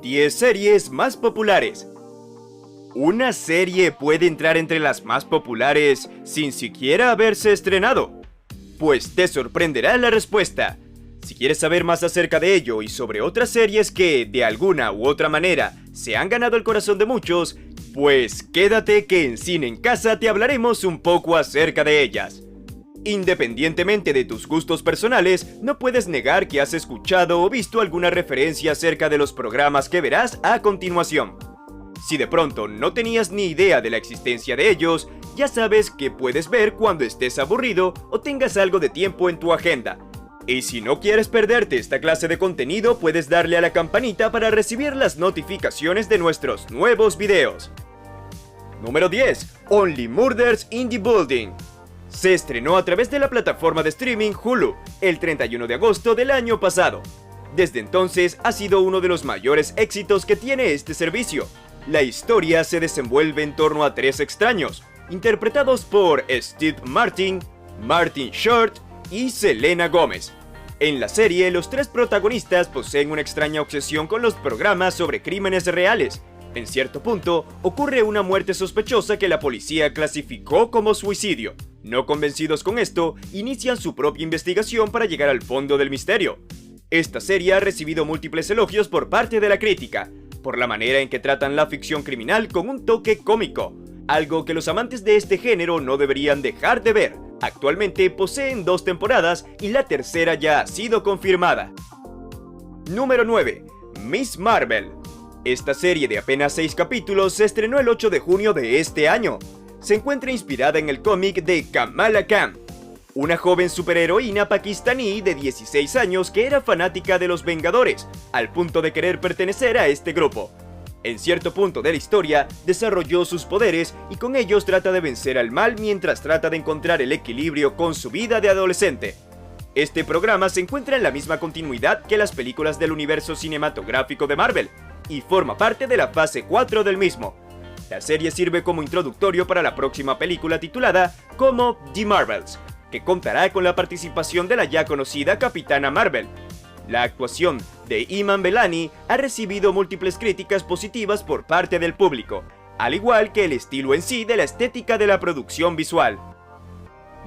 10 series más populares. ¿Una serie puede entrar entre las más populares sin siquiera haberse estrenado? Pues te sorprenderá la respuesta. Si quieres saber más acerca de ello y sobre otras series que, de alguna u otra manera, se han ganado el corazón de muchos, pues quédate que en Cine en Casa te hablaremos un poco acerca de ellas. Independientemente de tus gustos personales, no puedes negar que has escuchado o visto alguna referencia acerca de los programas que verás a continuación. Si de pronto no tenías ni idea de la existencia de ellos, ya sabes que puedes ver cuando estés aburrido o tengas algo de tiempo en tu agenda. Y si no quieres perderte esta clase de contenido, puedes darle a la campanita para recibir las notificaciones de nuestros nuevos videos. Número 10. Only Murders in the Building. Se estrenó a través de la plataforma de streaming Hulu el 31 de agosto del año pasado. Desde entonces ha sido uno de los mayores éxitos que tiene este servicio. La historia se desenvuelve en torno a 3 extraños, interpretados por Steve Martin, Martin Short y Selena Gomez. En la serie, los 3 protagonistas poseen una extraña obsesión con los programas sobre crímenes reales. En cierto punto, ocurre una muerte sospechosa que la policía clasificó como suicidio. No convencidos con esto, inician su propia investigación para llegar al fondo del misterio. Esta serie ha recibido múltiples elogios por parte de la crítica, por la manera en que tratan la ficción criminal con un toque cómico, algo que los amantes de este género no deberían dejar de ver. Actualmente poseen 2 temporadas y la tercera ya ha sido confirmada. Número 9. Miss Marvel. Esta serie de apenas 6 capítulos se estrenó el 8 de junio de este año. Se encuentra inspirada en el cómic de Kamala Khan, una joven superheroína pakistaní de 16 años que era fanática de los Vengadores, al punto de querer pertenecer a este grupo. En cierto punto de la historia, desarrolló sus poderes y con ellos trata de vencer al mal mientras trata de encontrar el equilibrio con su vida de adolescente. Este programa se encuentra en la misma continuidad que las películas del universo cinematográfico de Marvel, y forma parte de la fase 4 del mismo. La serie sirve como introductorio para la próxima película titulada como The Marvels, que contará con la participación de la ya conocida Capitana Marvel. La actuación de Iman Vellani ha recibido múltiples críticas positivas por parte del público, al igual que el estilo en sí de la estética de la producción visual.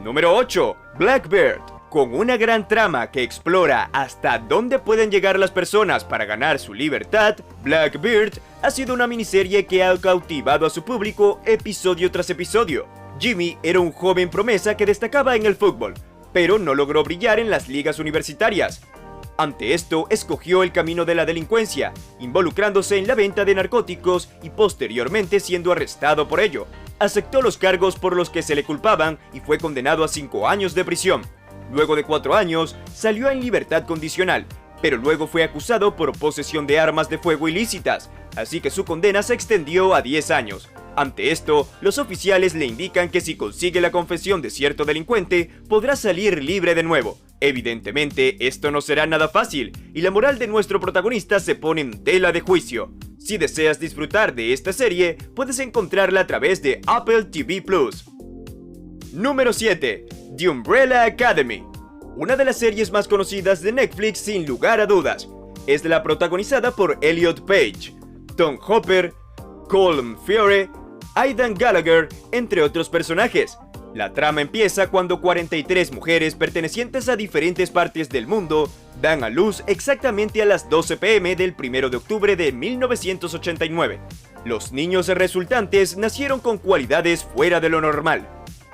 Número 8. Blackbird. Con una gran trama que explora hasta dónde pueden llegar las personas para ganar su libertad, Blackbird ha sido una miniserie que ha cautivado a su público episodio tras episodio. Jimmy era un joven promesa que destacaba en el fútbol, pero no logró brillar en las ligas universitarias. Ante esto, escogió el camino de la delincuencia, involucrándose en la venta de narcóticos y posteriormente siendo arrestado por ello. Aceptó los cargos por los que se le culpaban y fue condenado a 5 años de prisión. Luego de 4 años, salió en libertad condicional, pero luego fue acusado por posesión de armas de fuego ilícitas, así que su condena se extendió a 10 años. Ante esto, los oficiales le indican que si consigue la confesión de cierto delincuente, podrá salir libre de nuevo. Evidentemente, esto no será nada fácil, y la moral de nuestro protagonista se pone en tela de juicio. Si deseas disfrutar de esta serie, puedes encontrarla a través de Apple TV+. Número 7. The Umbrella Academy. Una de las series más conocidas de Netflix sin lugar a dudas. Es la protagonizada por Elliot Page, Tom Hopper, Colm Feore, Aidan Gallagher, entre otros personajes. La trama empieza cuando 43 mujeres pertenecientes a diferentes partes del mundo dan a luz exactamente a las 12 p.m. del 1 de octubre de 1989. Los niños resultantes nacieron con cualidades fuera de lo normal.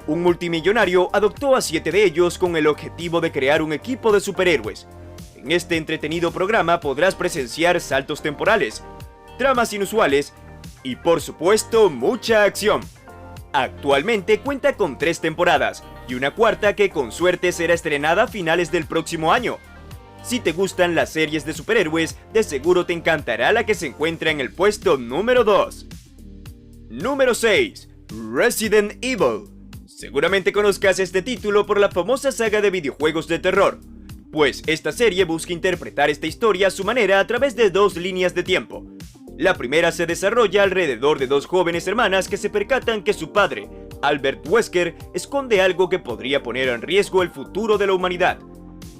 Un multimillonario adoptó a 7 de ellos con el objetivo de crear un equipo de superhéroes. En este entretenido programa podrás presenciar saltos temporales, tramas inusuales y por supuesto mucha acción. Actualmente cuenta con 3 temporadas y una cuarta que con suerte será estrenada a finales del próximo año. Si te gustan las series de superhéroes, de seguro te encantará la que se encuentra en el puesto número 2. Número 6. Resident Evil. Seguramente conozcas este título por la famosa saga de videojuegos de terror, pues esta serie busca interpretar esta historia a su manera a través de 2 líneas de tiempo. La primera se desarrolla alrededor de 2 jóvenes hermanas que se percatan que su padre, Albert Wesker, esconde algo que podría poner en riesgo el futuro de la humanidad.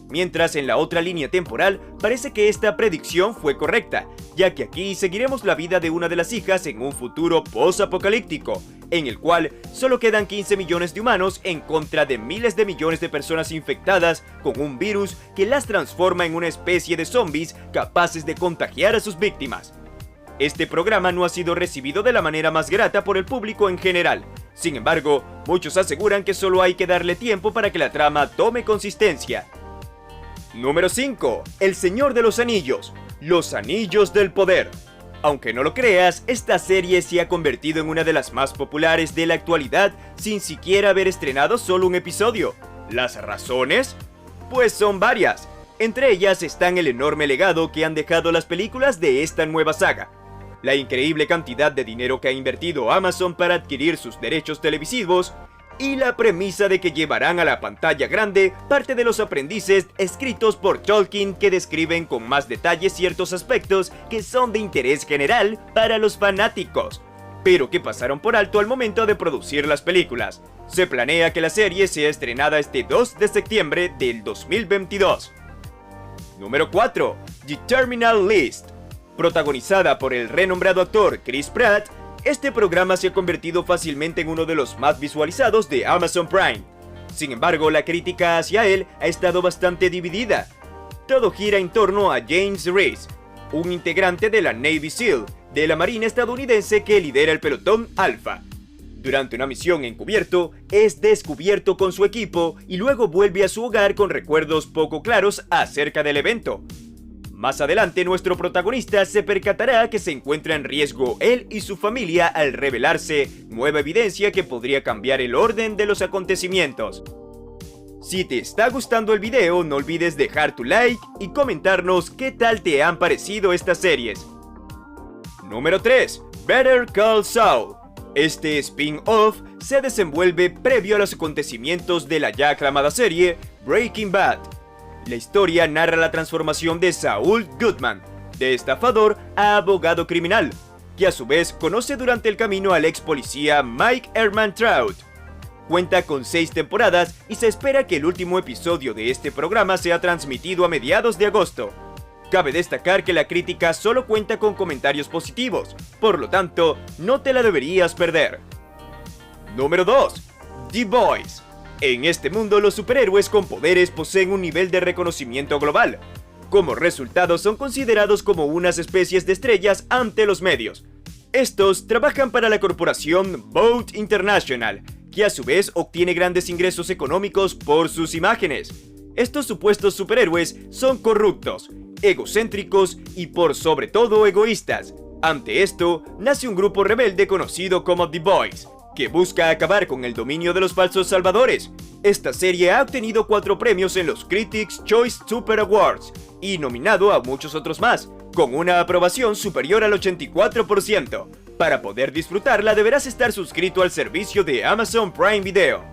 Mientras en la otra línea temporal parece que esta predicción fue correcta, ya que aquí seguiremos la vida de una de las hijas en un futuro post-apocalíptico, en el cual solo quedan 15 millones de humanos en contra de miles de millones de personas infectadas con un virus que las transforma en una especie de zombies capaces de contagiar a sus víctimas. Este programa no ha sido recibido de la manera más grata por el público en general. Sin embargo, muchos aseguran que solo hay que darle tiempo para que la trama tome consistencia. Número 5. El Señor de los Anillos. Los Anillos del Poder. Aunque no lo creas, esta serie se ha convertido en una de las más populares de la actualidad sin siquiera haber estrenado solo un episodio. ¿Las razones? Pues son varias. Entre ellas están el enorme legado que han dejado las películas de esta nueva saga, la increíble cantidad de dinero que ha invertido Amazon para adquirir sus derechos televisivos, y la premisa de que llevarán a la pantalla grande parte de los aprendices escritos por Tolkien que describen con más detalle ciertos aspectos que son de interés general para los fanáticos, pero que pasaron por alto al momento de producir las películas. Se planea que la serie sea estrenada este 2 de septiembre del 2022. Número 4. The Terminal List. Protagonizada por el renombrado actor Chris Pratt, este programa se ha convertido fácilmente en uno de los más visualizados de Amazon Prime. Sin embargo, la crítica hacia él ha estado bastante dividida. Todo gira en torno a James Reese, un integrante de la Navy SEAL, de la Marina estadounidense que lidera el pelotón Alpha. Durante una misión encubierto, es descubierto con su equipo y luego vuelve a su hogar con recuerdos poco claros acerca del evento. Más adelante, nuestro protagonista se percatará que se encuentra en riesgo él y su familia al revelarse nueva evidencia que podría cambiar el orden de los acontecimientos. Si te está gustando el video, no olvides dejar tu like y comentarnos qué tal te han parecido estas series. Número 3. Better Call Saul. Este spin-off se desenvuelve previo a los acontecimientos de la ya aclamada serie Breaking Bad. La historia narra la transformación de Saul Goodman, de estafador a abogado criminal, que a su vez conoce durante el camino al ex policía Mike Ehrmantraut. Cuenta con 6 temporadas y se espera que el último episodio de este programa sea transmitido a mediados de agosto. Cabe destacar que la crítica solo cuenta con comentarios positivos, por lo tanto, no te la deberías perder. Número 2. The Boys. En este mundo, los superhéroes con poderes poseen un nivel de reconocimiento global. Como resultado, son considerados como unas especies de estrellas ante los medios. Estos trabajan para la corporación Vought International, que a su vez obtiene grandes ingresos económicos por sus imágenes. Estos supuestos superhéroes son corruptos, egocéntricos y por sobre todo egoístas. Ante esto, nace un grupo rebelde conocido como The Boys, que busca acabar con el dominio de los falsos salvadores. Esta serie ha obtenido 4 premios en los Critics' Choice Super Awards y nominado a muchos otros más, con una aprobación superior al 84%. Para poder disfrutarla deberás estar suscrito al servicio de Amazon Prime Video.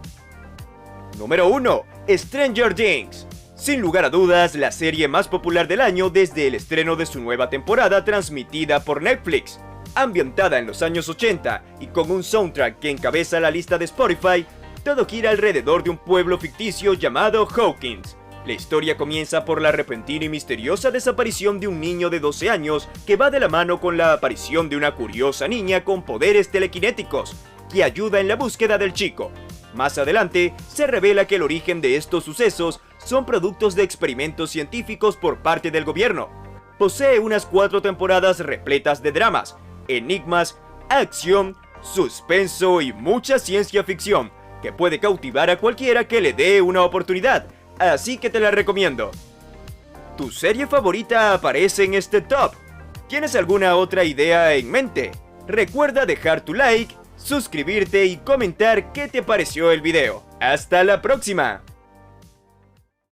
Número 1. Stranger Things. Sin lugar a dudas, la serie más popular del año desde el estreno de su nueva temporada transmitida por Netflix. Ambientada en los años 80 y con un soundtrack que encabeza la lista de Spotify, todo gira alrededor de un pueblo ficticio llamado Hawkins. La historia comienza por la repentina y misteriosa desaparición de un niño de 12 años que va de la mano con la aparición de una curiosa niña con poderes telequinéticos, que ayuda en la búsqueda del chico. Más adelante, se revela que el origen de estos sucesos son productos de experimentos científicos por parte del gobierno. Posee unas 4 temporadas repletas de dramas, enigmas, acción, suspenso y mucha ciencia ficción, que puede cautivar a cualquiera que le dé una oportunidad, así que te la recomiendo. ¿Tu serie favorita aparece en este top? ¿Tienes alguna otra idea en mente? Recuerda dejar tu like, suscribirte y comentar qué te pareció el video. ¡Hasta la próxima!